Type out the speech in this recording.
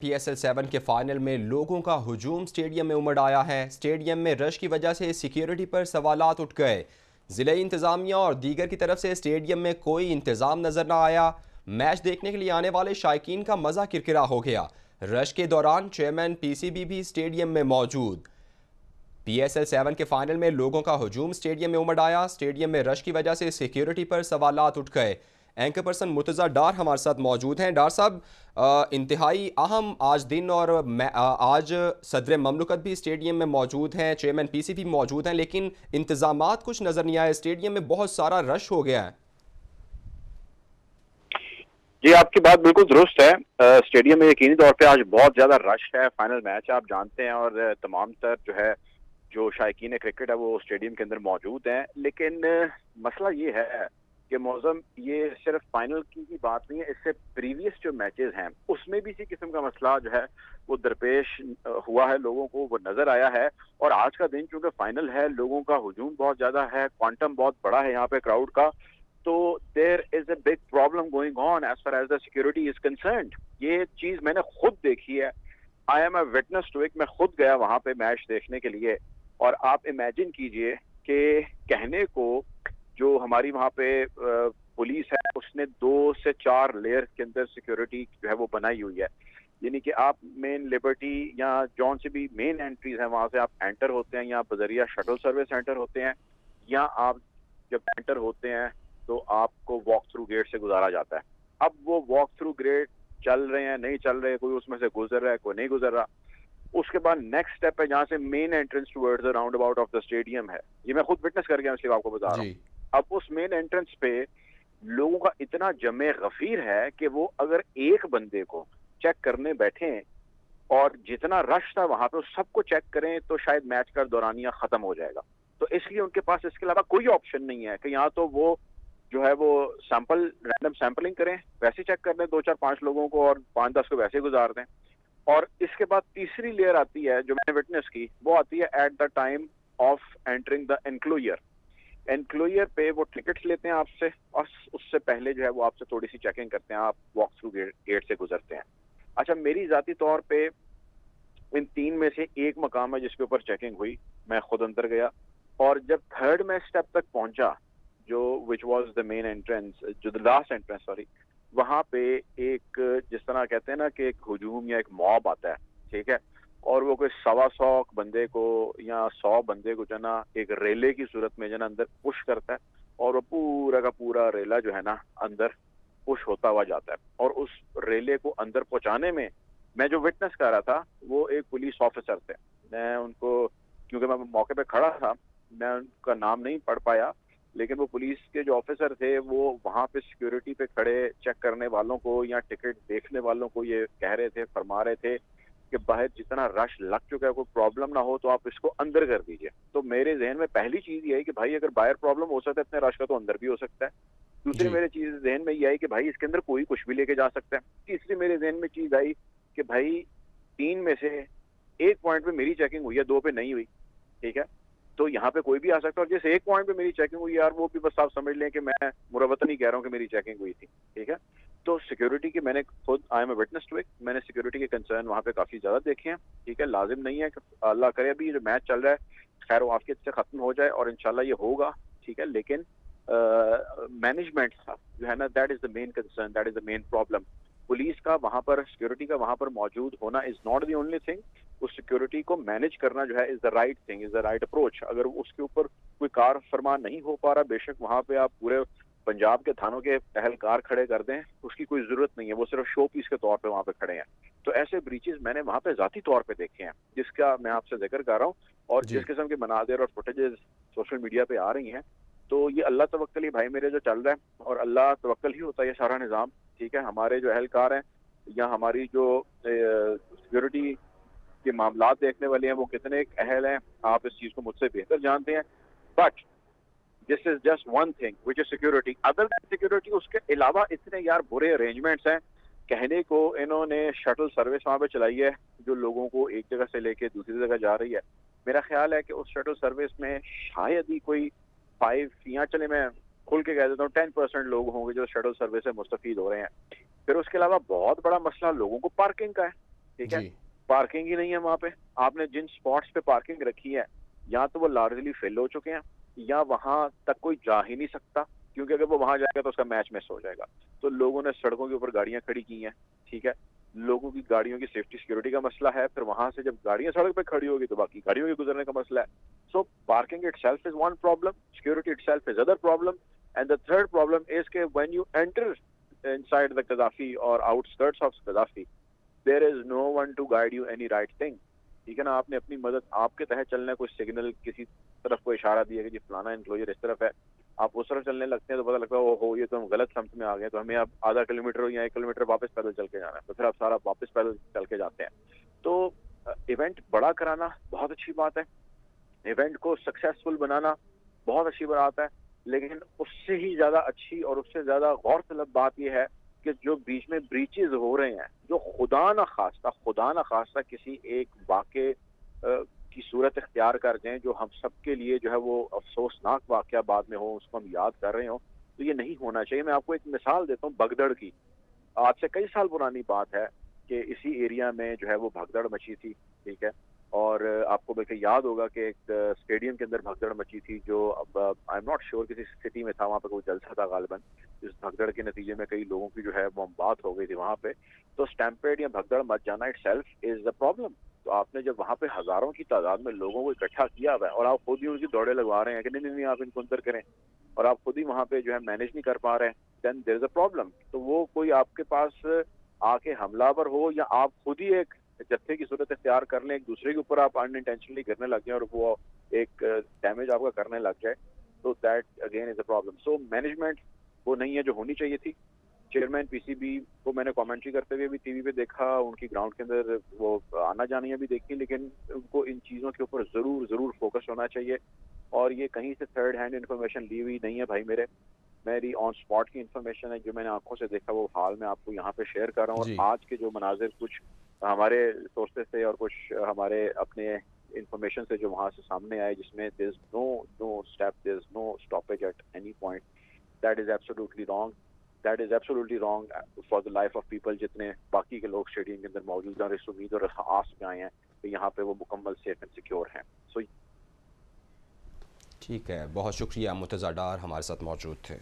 P S L 7 کے final میں لوگوں کا ہجوم سٹیڈیم میں امڑ آیا ہے۔ سٹیڈیم میں رش کی وجہ سے سیکیورٹی پر سوالات اٹھ گئے۔ ضلع انتظامیہ اور دیگر کی طرف سے سٹیڈیم میں کوئی انتظام نظر نہ آیا۔ میچ دیکھنے کے لیے آنے والے شائقین کا مزہ کرکرا ہو گیا۔ رش کے دوران چیئرمین پی سی بی بھی سٹیڈیم میں موجود۔ پی ایس ایل 7 کے فائنل میں لوگوں کا ہجوم سٹیڈیم میں امڑ آیا۔ سٹیڈیم میں رش کی وجہ سے سیکیورٹی پر سوالات اٹھ گئے۔ اینکر پرسن مرتضی ڈار ہمارے ساتھ موجود ہیں۔ ڈار صاحب، انتہائی اہم آج دن اور آج صدر مملکت بھی اسٹیڈیم میں موجود ہیں، چیئرمین پی سی بھی موجود ہیں، لیکن انتظامات کچھ نظر نہیں آئے۔ اسٹیڈیم میں بہت سارا رش ہو گیا ہے۔ جی، آپ کی بات بالکل درست ہے۔ اسٹیڈیم میں یقینی طور پہ آج بہت زیادہ رش ہے۔ فائنل میچ آپ جانتے ہیں اور تمام تر جو شائقین کرکٹ ہے وہ اسٹیڈیم کے اندر موجود ہیں، لیکن مسئلہ یہ ہے کہ معظم یہ صرف فائنل کی بات نہیں ہے، اس سے پریویس جو میچز ہیں اس میں بھی اسی قسم کا مسئلہ وہ درپیش ہوا ہے، لوگوں کو وہ نظر آیا ہے۔ اور آج کا دن چونکہ فائنل ہے، لوگوں کا ہجوم بہت زیادہ ہے، کوانٹم بہت بڑا ہے یہاں پہ کراؤڈ کا، تو there is a big problem going on as far as the security is concerned۔ یہ چیز میں نے خود دیکھی ہے، I am a witness to it۔ میں خود گیا وہاں پہ میچ دیکھنے کے لیے، اور آپ امیجن کیجئے کہ کہنے کو جو ہماری وہاں پہ پولیس ہے اس نے 2 سے 4 لیئر کے اندر سیکیورٹی وہ بنائی ہوئی ہے، یعنی کہ آپ مین لبرٹی یا جون سے بھی مین انٹریز ہیں وہاں سے آپ انٹر ہوتے ہیں، یا بذریعہ شٹل سروس انٹر ہوتے ہیں، یا آپ جب انٹر ہوتے ہیں تو آپ کو واک تھرو گیٹ سے گزارا جاتا ہے۔ اب وہ واک تھرو گیٹ چل رہے ہیں، نہیں چل رہے، کوئی اس میں سے گزر رہا ہے، کوئی نہیں گزر رہا۔ اس کے بعد نیکسٹ اسٹیپ ہے جہاں سے main entrance towards the roundabout of the stadium ہے۔ یہ میں خود وٹنس کر گیا، اس لیے آپ کو بتا رہا ہوں۔ اب اس مین انٹرنس پہ لوگوں کا اتنا جمع غفیر ہے کہ وہ اگر ایک بندے کو چیک کرنے بیٹھیں اور جتنا رش تھا وہاں پہ اس سب کو چیک کریں تو شاید میچ کا دورانیہ ختم ہو جائے گا۔ تو اس لیے ان کے پاس اس کے علاوہ کوئی آپشن نہیں ہے کہ یہاں تو وہ وہ سیمپل رینڈم سیمپلنگ کریں، ویسے چیک کر لیں 2 4 5 لوگوں کو اور 5 10 کو ویسے گزار دیں۔ اور اس کے بعد تیسری لیئر آتی ہے جو میں نے وٹنس کی، وہ آتی ہے at the time of entering the enclosure. Enclosure پہ وہ ٹکٹس لیتے ہیں آپ سے، اور اس سے پہلے وہ آپ سے تھوڑی سی چیکنگ کرتے ہیں، آپ واک تھرو گیٹ سے گزرتے ہیں۔ اچھا، میری ذاتی طور پہ ان 3 میں سے ایک مقام ہے جس کے اوپر چیکنگ ہوئی، میں خود اندر گیا، اور جب تھرڈ میں اسٹیپ تک پہنچا جو which was the main entrance، جو the last entrance sorry، وہاں پہ ایک جس طرح کہتے ہیں نا کہ ایک ہجوم یا ایک موب آتا ہے، ٹھیک ہے، اور وہ کوئی 125 بندے کو یا 100 بندے کو ایک ریلے کی صورت میں اندر پش کرتا ہے، اور وہ پورا کا پورا ریلا اندر پش ہوتا ہوا جاتا ہے۔ اور اس ریلے کو اندر پہنچانے میں جو وٹنس کر رہا تھا وہ ایک پولیس آفیسر تھے۔ میں ان کو، کیونکہ میں موقع پہ کھڑا تھا، میں ان کا نام نہیں پڑھ پایا، لیکن وہ پولیس کے جو آفیسر تھے وہ وہاں پہ سیکیورٹی پہ کھڑے چیک کرنے والوں کو یا ٹکٹ دیکھنے والوں کو یہ کہہ رہے تھے، فرما رہے تھے کہ باہر جتنا رش لگ چکا ہے کوئی پرابلم نہ ہو تو آپ اس کو اندر کر دیجئے۔ تو میرے ذہن میں پہلی چیز یہ ہے کہ بھائی اگر باہر پرابلم ہو سکتا ہے اتنے رش کا تو اندر بھی ہو سکتا ہے۔ دوسری میرے چیز ذہن میں یہ آئی کہ بھائی اس کے اندر کوئی کچھ بھی لے کے جا سکتا ہے۔ تیسری میرے ذہن میں چیز آئی کہ بھائی 3 میں سے ایک پوائنٹ پہ میری چیکنگ ہوئی ہے، 2 پہ نہیں ہوئی، ٹھیک ہے، تو یہاں پہ کوئی بھی آ سکتا ہے۔ اور جس ایک پوائنٹ پہ میری چیکنگ ہوئی یار، وہ بھی بس آپ سمجھ لیں کہ میں مروتن ہی کہہ رہا ہوں کہ میری چیکنگ ہوئی تھی، ٹھیک ہے۔ تو سیکیورٹی کی میں نے خود I am a witness to it, میں نے سیکیورٹی کے کنسرن وہاں پہ کافی زیادہ دیکھے ہیں، ٹھیک ہے۔ لازم نہیں ہے کہ اللہ کرے ابھی جو میچ چل رہا ہے خیر و عافیت سے ختم ہو جائے، اور انشاءاللہ یہ ہوگا، ٹھیک ہے، لیکن مینجمنٹ جو ہے نا، that is the main concern, that is the main problem. Police کا وہاں پر، سیکیورٹی کا وہاں پر موجود ہونا is not the only thing, اس سیکیورٹی کو مینج کرنا is the right thing, is the right approach. اگر اس کے اوپر کوئی کار فرما نہیں ہو پا رہا، بے شک وہاں پہ آپ پورے پنجاب کے تھانوں کے اہلکار کھڑے کر دیں، اس کی کوئی ضرورت نہیں ہے، وہ صرف شو پیس کے طور پہ وہاں پہ کھڑے ہیں۔ تو ایسے بریچز میں نے وہاں پہ ذاتی طور پہ دیکھے ہیں، جس کا میں آپ سے ذکر کر رہا ہوں، اور جس قسم کے مناظر اور فوٹیجز سوشل میڈیا پہ آ رہی ہیں، تو یہ اللہ توکل ہی بھائی میرے جو چل رہا ہے، اور اللہ توکل ہی ہوتا ہے یہ سارا نظام، ٹھیک ہے۔ ہمارے جو اہلکار ہیں یا ہماری جو سیکیورٹی کے معاملات دیکھنے والے ہیں وہ کتنے اہل ہیں، آپ اس چیز کو مجھ سے بہتر جانتے ہیں، but this is just one thing which is security. Other than security, اس کے علاوہ اتنے یار برے ارینجمنٹس ہیں، کہنے کو انہوں نے شٹل سروس وہاں پہ چلائی ہے جو لوگوں کو ایک جگہ سے لے کے دوسری جگہ جا رہی ہے۔ میرا خیال ہے کہ اس شٹل سروس میں شاید ہی کوئی 5 یا چلے میں کھل کے کہہ دیتا ہوں 10% لوگ ہوں گے جو شٹل سروس سے مستفید ہو رہے ہیں۔ پھر اس کے علاوہ بہت بڑا مسئلہ لوگوں کو پارکنگ کا ہے۔ ٹھیک ہے, جی پارکنگ ہی نہیں ہے وہاں پہ. آپ نے جن سپاٹس پہ پارکنگ رکھی ہے یا تو وہ لارجلی فل ہو چکے ہیں یا وہاں تک کوئی جا ہی نہیں سکتا, کیونکہ اگر وہ وہاں جائے گا تو اس کا میچ مس ہو جائے گا. تو لوگوں نے سڑکوں کے اوپر گاڑیاں کھڑی کی ہیں, ٹھیک ہے, لوگوں کی گاڑیوں کی سیفٹی سیکورٹی کا مسئلہ ہے. پھر وہاں سے جب گاڑیاں سڑک پہ کھڑی ہوگی تو باقی گاڑیوں کے گزرنے کا مسئلہ ہے. So parking itself is one problem, security itself is other problem, and the third problem is کہ when you enter inside the Gaddafi or outskirts of Gaddafi, there is no one to guide you any right thing. ٹھیک ہے نا, آپ نے اپنی مدد آپ کے تحت چلنا ہے, کوئی سگنل کسی طرف کو اشارہ دیا کہ جی فلانا انکلوجر اس طرف ہے, آپ اس طرف چلنے لگتے ہیں تو پتہ لگتا ہے او ہو یہ تو ہم غلط سمت میں آ گئے, تو ہمیں اب آدھا کلو میٹر یا 1 کلومیٹر واپس پیدل چل کے جانا ہے, تو پھر آپ سارا واپس پیدل چل کے جاتے ہیں. تو ایونٹ بڑا کرانا بہت اچھی بات ہے, ایونٹ کو سکسیسفل بنانا بہت اچھی بات ہے, لیکن اس سے ہی زیادہ اچھی اور اس سے زیادہ غور طلب بات یہ ہے کہ جو بیچ میں بریچز ہو رہے ہیں, جو خدا نہ خواستہ کسی ایک واقعے کی صورت اختیار کر دیں جو ہم سب کے لیے جو ہے وہ افسوسناک واقعہ بعد میں ہو, اس کو ہم یاد کر رہے ہوں, تو یہ نہیں ہونا چاہیے. میں آپ کو ایک مثال دیتا ہوں بگدڑ کی. آج سے کئی سال پرانی بات ہے کہ اسی ایریا میں جو ہے وہ بھگدڑ مچی تھی, ٹھیک ہے, اور آپ کو بلکہ یاد ہوگا کہ ایک اسٹیڈیم کے اندر بھگدڑ مچی تھی جو اب آئی ایم ناٹ شیور کسی سٹی میں تھا, وہاں پہ کوئی جلسہ تھا غالباً, اس بھگدڑ کے نتیجے میں کئی لوگوں کی جو ہے وہ موت ہو گئی تھی وہاں پہ. تو اسٹیمپیڈ یا بھگدڑ مچ جانا it self is the problem. تو آپ نے جب وہاں پہ ہزاروں کی تعداد میں لوگوں کو اکٹھا کیا ہوا ہے اور آپ خود ہی ان کی دوڑے لگوا رہے ہیں کہ نہیں آپ ان کو اندر کریں, اور آپ خود ہی وہاں پہ جو ہے مینیج نہیں کر پا رہے ہیں, دین دیر از اے پرابلم. تو وہ کوئی آپ کے پاس آ کے حملہ آور ہو یا آپ خود ہی ایک جتھے کی صورت اختیار کر لیں, ایک دوسرے کے اوپر آپ انٹینشنلی کرنے لگ جائیں اور وہ ایک ڈیمیج آپ کا کرنے لگ جائے, تو that again is a problem. So management وہ نہیں ہے جو ہونی چاہیے تھی. چیئرمین پی سی بی کو میں نے کامنٹری کرتے ہوئے بھی ٹی وی پہ دیکھا, ان کی گراؤنڈ کے اندر وہ آنا جانیاں بھی دیکھی, لیکن ان کو ان چیزوں کے اوپر ضرور فوکس ہونا چاہیے. اور یہ کہیں سے تھرڈ ہینڈ انفارمیشن لی ہوئی نہیں ہے بھائی میری آن سپاٹ کی انفارمیشن ہے, جو میں نے آنکھوں سے دیکھا وہ حال میں آپ کو یہاں پہ شیئر کر رہا ہوں. جی اور آج کے جو مناظر کچھ ہمارے سورسز سے اور کچھ ہمارے اپنے انفارمیشن سے جو وہاں سے سامنے آئے, جس میں there is no step, there is no stoppage at any point, that is absolutely wrong for the life of people جتنے باقی کے لوگ اسٹیڈیم کے اندر موجود ہیں اور اس امید اور آس میں آئے ہیں کہ یہاں پہ وہ مکمل سیف اینڈ سیکیور ہیں. سو ٹھیک ہے, بہت شکریہ. مرتضیٰ ڈار ہمارے ساتھ موجود تھے.